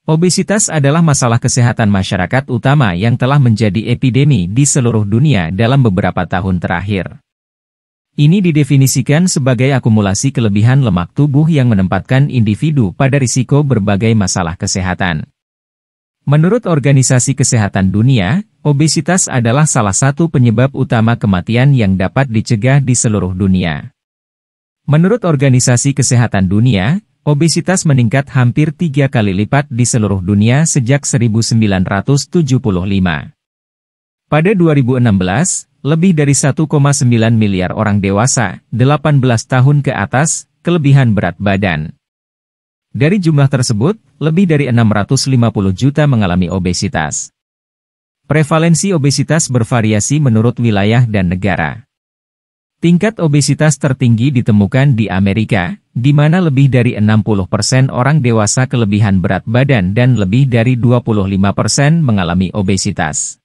Obesitas adalah masalah kesehatan masyarakat utama yang telah menjadi epidemi di seluruh dunia dalam beberapa tahun terakhir. Ini didefinisikan sebagai akumulasi kelebihan lemak tubuh yang menempatkan individu pada risiko berbagai masalah kesehatan. Menurut Organisasi Kesehatan Dunia, obesitas adalah salah satu penyebab utama kematian yang dapat dicegah di seluruh dunia. Menurut Organisasi Kesehatan Dunia, obesitas meningkat hampir 3 kali lipat di seluruh dunia sejak 1975. Pada 2016, lebih dari 1,9 miliar orang dewasa, 18 tahun ke atas, kelebihan berat badan. Dari jumlah tersebut, lebih dari 650 juta mengalami obesitas. Prevalensi obesitas bervariasi menurut wilayah dan negara. Tingkat obesitas tertinggi ditemukan di Amerika, di mana lebih dari 60% orang dewasa kelebihan berat badan dan lebih dari 25% mengalami obesitas.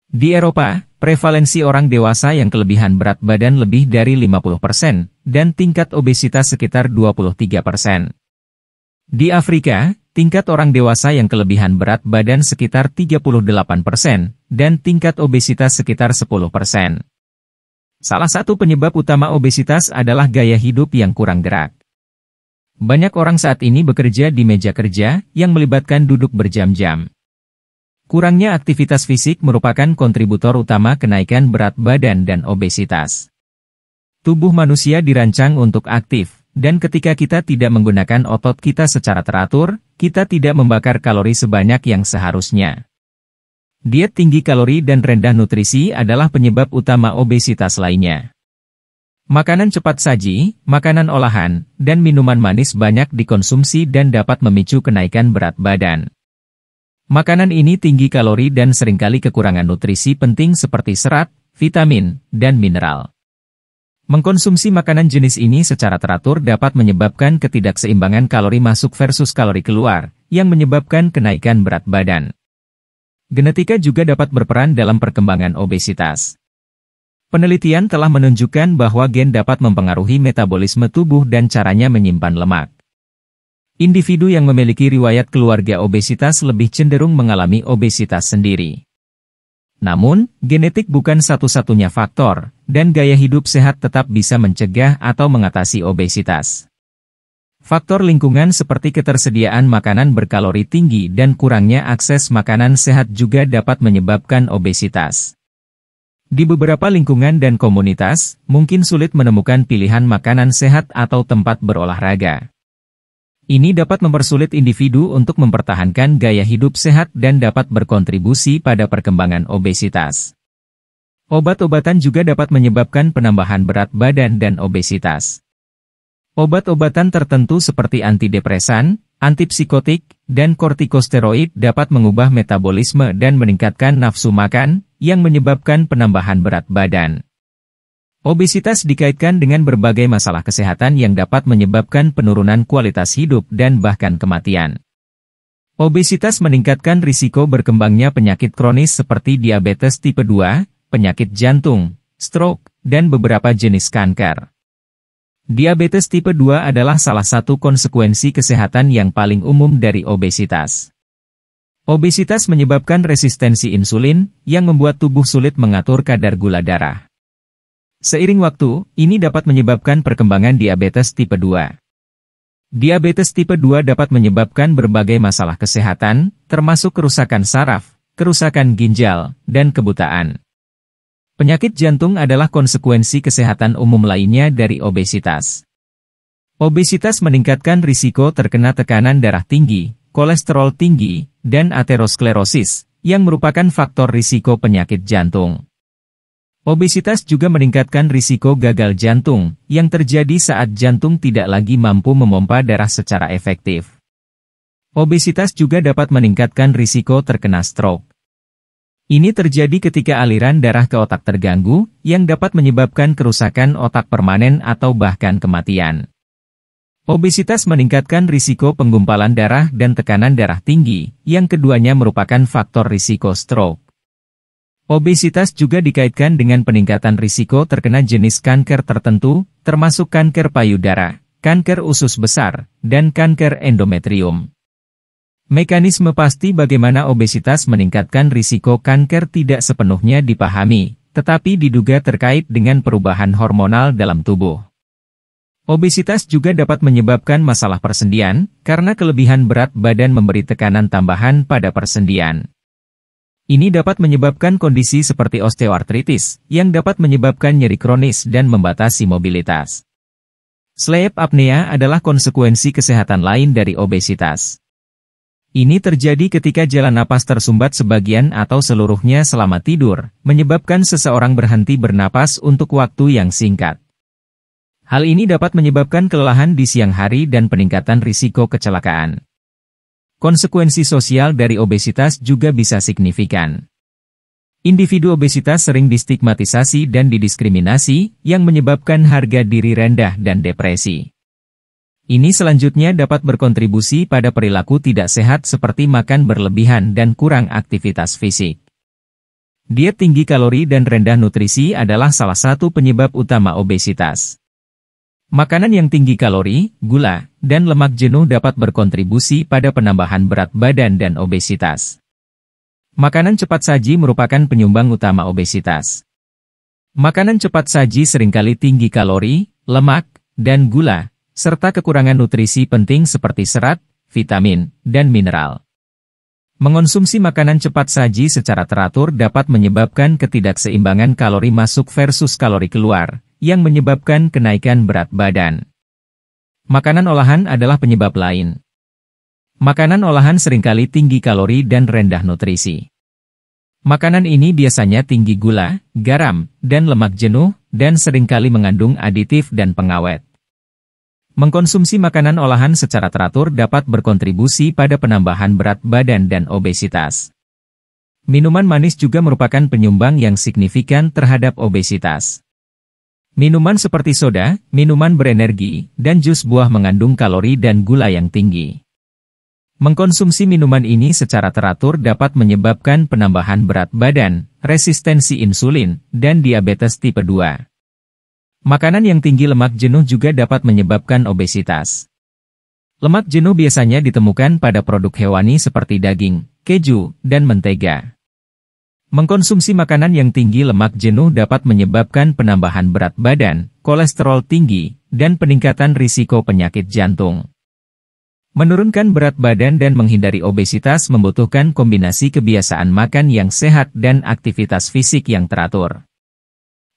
Di Eropa, prevalensi orang dewasa yang kelebihan berat badan lebih dari 50% dan tingkat obesitas sekitar 23%. Di Afrika, tingkat orang dewasa yang kelebihan berat badan sekitar 38% dan tingkat obesitas sekitar 10%. Salah satu penyebab utama obesitas adalah gaya hidup yang kurang gerak. Banyak orang saat ini bekerja di meja kerja yang melibatkan duduk berjam-jam. Kurangnya aktivitas fisik merupakan kontributor utama kenaikan berat badan dan obesitas. Tubuh manusia dirancang untuk aktif, dan ketika kita tidak menggunakan otot kita secara teratur, kita tidak membakar kalori sebanyak yang seharusnya. Diet tinggi kalori dan rendah nutrisi adalah penyebab utama obesitas lainnya. Makanan cepat saji, makanan olahan, dan minuman manis banyak dikonsumsi dan dapat memicu kenaikan berat badan. Makanan ini tinggi kalori dan seringkali kekurangan nutrisi penting seperti serat, vitamin, dan mineral. Mengkonsumsi makanan jenis ini secara teratur dapat menyebabkan ketidakseimbangan kalori masuk versus kalori keluar, yang menyebabkan kenaikan berat badan. Genetika juga dapat berperan dalam perkembangan obesitas. Penelitian telah menunjukkan bahwa gen dapat mempengaruhi metabolisme tubuh dan caranya menyimpan lemak. Individu yang memiliki riwayat keluarga obesitas lebih cenderung mengalami obesitas sendiri. Namun, genetik bukan satu-satunya faktor, dan gaya hidup sehat tetap bisa mencegah atau mengatasi obesitas. Faktor lingkungan seperti ketersediaan makanan berkalori tinggi dan kurangnya akses makanan sehat juga dapat menyebabkan obesitas. Di beberapa lingkungan dan komunitas, mungkin sulit menemukan pilihan makanan sehat atau tempat berolahraga. Ini dapat mempersulit individu untuk mempertahankan gaya hidup sehat dan dapat berkontribusi pada perkembangan obesitas. Obat-obatan juga dapat menyebabkan penambahan berat badan dan obesitas. Obat-obatan tertentu seperti antidepresan, antipsikotik, dan kortikosteroid dapat mengubah metabolisme dan meningkatkan nafsu makan, yang menyebabkan penambahan berat badan. Obesitas dikaitkan dengan berbagai masalah kesehatan yang dapat menyebabkan penurunan kualitas hidup dan bahkan kematian. Obesitas meningkatkan risiko berkembangnya penyakit kronis seperti diabetes tipe 2, penyakit jantung, stroke, dan beberapa jenis kanker. Diabetes tipe 2 adalah salah satu konsekuensi kesehatan yang paling umum dari obesitas. Obesitas menyebabkan resistensi insulin, yang membuat tubuh sulit mengatur kadar gula darah. Seiring waktu, ini dapat menyebabkan perkembangan diabetes tipe 2. Diabetes tipe 2 dapat menyebabkan berbagai masalah kesehatan, termasuk kerusakan saraf, kerusakan ginjal, dan kebutaan. Penyakit jantung adalah konsekuensi kesehatan umum lainnya dari obesitas. Obesitas meningkatkan risiko terkena tekanan darah tinggi, kolesterol tinggi, dan aterosklerosis, yang merupakan faktor risiko penyakit jantung. Obesitas juga meningkatkan risiko gagal jantung, yang terjadi saat jantung tidak lagi mampu memompa darah secara efektif. Obesitas juga dapat meningkatkan risiko terkena stroke. Ini terjadi ketika aliran darah ke otak terganggu, yang dapat menyebabkan kerusakan otak permanen atau bahkan kematian. Obesitas meningkatkan risiko penggumpalan darah dan tekanan darah tinggi, yang keduanya merupakan faktor risiko stroke. Obesitas juga dikaitkan dengan peningkatan risiko terkena jenis kanker tertentu, termasuk kanker payudara, kanker usus besar, dan kanker endometrium. Mekanisme pasti bagaimana obesitas meningkatkan risiko kanker tidak sepenuhnya dipahami, tetapi diduga terkait dengan perubahan hormonal dalam tubuh. Obesitas juga dapat menyebabkan masalah persendian, karena kelebihan berat badan memberi tekanan tambahan pada persendian. Ini dapat menyebabkan kondisi seperti osteoartritis, yang dapat menyebabkan nyeri kronis dan membatasi mobilitas. Sleep apnea adalah konsekuensi kesehatan lain dari obesitas. Ini terjadi ketika jalan napas tersumbat sebagian atau seluruhnya selama tidur, menyebabkan seseorang berhenti bernapas untuk waktu yang singkat. Hal ini dapat menyebabkan kelelahan di siang hari dan peningkatan risiko kecelakaan. Konsekuensi sosial dari obesitas juga bisa signifikan. Individu obesitas sering distigmatisasi dan didiskriminasi, yang menyebabkan harga diri rendah dan depresi. Ini selanjutnya dapat berkontribusi pada perilaku tidak sehat seperti makan berlebihan dan kurang aktivitas fisik. Diet tinggi kalori dan rendah nutrisi adalah salah satu penyebab utama obesitas. Makanan yang tinggi kalori, gula, dan lemak jenuh dapat berkontribusi pada penambahan berat badan dan obesitas. Makanan cepat saji merupakan penyumbang utama obesitas. Makanan cepat saji seringkali tinggi kalori, lemak, dan gula, serta kekurangan nutrisi penting seperti serat, vitamin, dan mineral. Mengonsumsi makanan cepat saji secara teratur dapat menyebabkan ketidakseimbangan kalori masuk versus kalori keluar, yang menyebabkan kenaikan berat badan. Makanan olahan adalah penyebab lain. Makanan olahan seringkali tinggi kalori dan rendah nutrisi. Makanan ini biasanya tinggi gula, garam, dan lemak jenuh, dan seringkali mengandung aditif dan pengawet. Mengkonsumsi makanan olahan secara teratur dapat berkontribusi pada penambahan berat badan dan obesitas. Minuman manis juga merupakan penyumbang yang signifikan terhadap obesitas. Minuman seperti soda, minuman berenergi, dan jus buah mengandung kalori dan gula yang tinggi. Mengkonsumsi minuman ini secara teratur dapat menyebabkan penambahan berat badan, resistensi insulin, dan diabetes tipe 2. Makanan yang tinggi lemak jenuh juga dapat menyebabkan obesitas. Lemak jenuh biasanya ditemukan pada produk hewani seperti daging, keju, dan mentega. Mengkonsumsi makanan yang tinggi lemak jenuh dapat menyebabkan penambahan berat badan, kolesterol tinggi, dan peningkatan risiko penyakit jantung. Menurunkan berat badan dan menghindari obesitas membutuhkan kombinasi kebiasaan makan yang sehat dan aktivitas fisik yang teratur.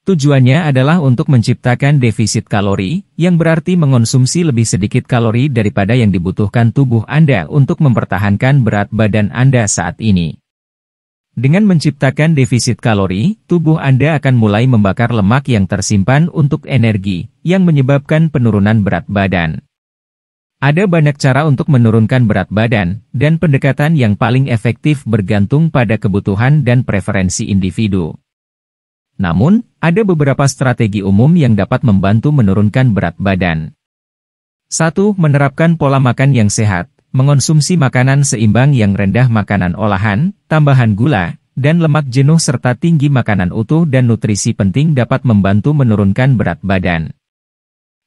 Tujuannya adalah untuk menciptakan defisit kalori, yang berarti mengonsumsi lebih sedikit kalori daripada yang dibutuhkan tubuh Anda untuk mempertahankan berat badan Anda saat ini. Dengan menciptakan defisit kalori, tubuh Anda akan mulai membakar lemak yang tersimpan untuk energi, yang menyebabkan penurunan berat badan. Ada banyak cara untuk menurunkan berat badan, dan pendekatan yang paling efektif bergantung pada kebutuhan dan preferensi individu. Namun, ada beberapa strategi umum yang dapat membantu menurunkan berat badan. 1. Menerapkan pola makan yang sehat. Mengonsumsi makanan seimbang yang rendah makanan olahan, tambahan gula, dan lemak jenuh serta tinggi makanan utuh dan nutrisi penting dapat membantu menurunkan berat badan.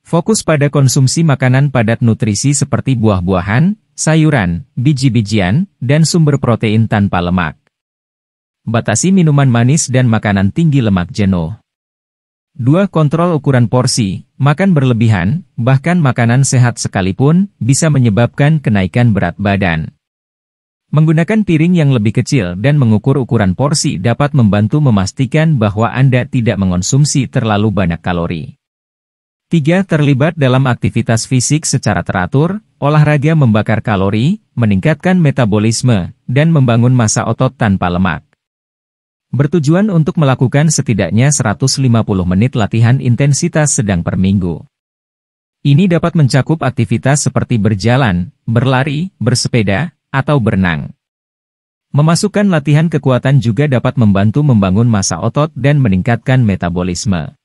Fokus pada konsumsi makanan padat nutrisi seperti buah-buahan, sayuran, biji-bijian, dan sumber protein tanpa lemak. Batasi minuman manis dan makanan tinggi lemak jenuh. 2. Kontrol ukuran porsi. Makan berlebihan, bahkan makanan sehat sekalipun, bisa menyebabkan kenaikan berat badan. Menggunakan piring yang lebih kecil dan mengukur ukuran porsi dapat membantu memastikan bahwa Anda tidak mengonsumsi terlalu banyak kalori. 3. Terlibat dalam aktivitas fisik secara teratur. Olahraga membakar kalori, meningkatkan metabolisme, dan membangun massa otot tanpa lemak. Bertujuan untuk melakukan setidaknya 150 menit latihan intensitas sedang per minggu. Ini dapat mencakup aktivitas seperti berjalan, berlari, bersepeda, atau berenang. Memasukkan latihan kekuatan juga dapat membantu membangun massa otot dan meningkatkan metabolisme.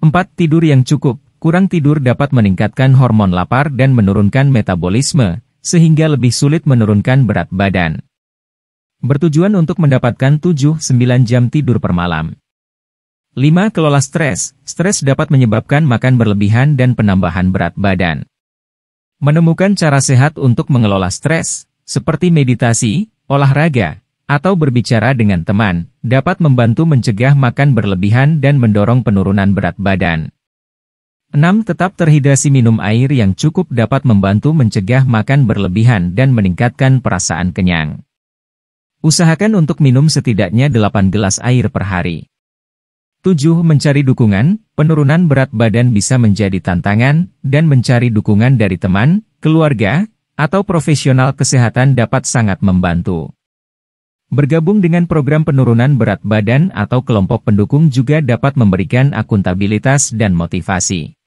4. Tidur yang cukup. Kurang tidur dapat meningkatkan hormon lapar dan menurunkan metabolisme, sehingga lebih sulit menurunkan berat badan. Bertujuan untuk mendapatkan 7-9 jam tidur per malam. 5. Kelola stres. Stres dapat menyebabkan makan berlebihan dan penambahan berat badan. Menemukan cara sehat untuk mengelola stres, seperti meditasi, olahraga, atau berbicara dengan teman, dapat membantu mencegah makan berlebihan dan mendorong penurunan berat badan. 6. Tetap terhidrasi. Minum air yang cukup dapat membantu mencegah makan berlebihan dan meningkatkan perasaan kenyang. Usahakan untuk minum setidaknya 8 gelas air per hari. 7. Mencari dukungan. Penurunan berat badan bisa menjadi tantangan, dan mencari dukungan dari teman, keluarga, atau profesional kesehatan dapat sangat membantu. Bergabung dengan program penurunan berat badan atau kelompok pendukung juga dapat memberikan akuntabilitas dan motivasi.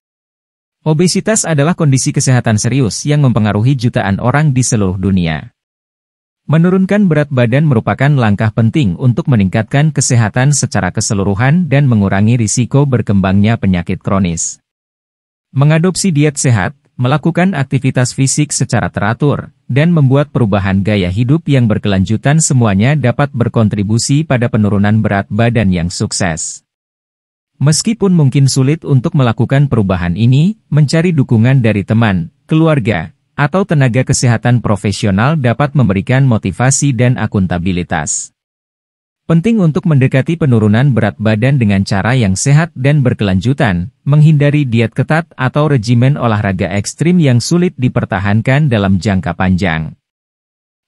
Obesitas adalah kondisi kesehatan serius yang mempengaruhi jutaan orang di seluruh dunia. Menurunkan berat badan merupakan langkah penting untuk meningkatkan kesehatan secara keseluruhan dan mengurangi risiko berkembangnya penyakit kronis. Mengadopsi diet sehat, melakukan aktivitas fisik secara teratur, dan membuat perubahan gaya hidup yang berkelanjutan semuanya dapat berkontribusi pada penurunan berat badan yang sukses. Meskipun mungkin sulit untuk melakukan perubahan ini, mencari dukungan dari teman, keluarga, atau tenaga kesehatan profesional dapat memberikan motivasi dan akuntabilitas. Penting untuk mendekati penurunan berat badan dengan cara yang sehat dan berkelanjutan, menghindari diet ketat atau regimen olahraga ekstrim yang sulit dipertahankan dalam jangka panjang.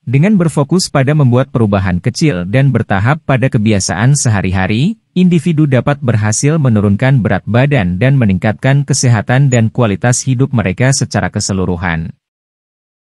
Dengan berfokus pada membuat perubahan kecil dan bertahap pada kebiasaan sehari-hari, individu dapat berhasil menurunkan berat badan dan meningkatkan kesehatan dan kualitas hidup mereka secara keseluruhan.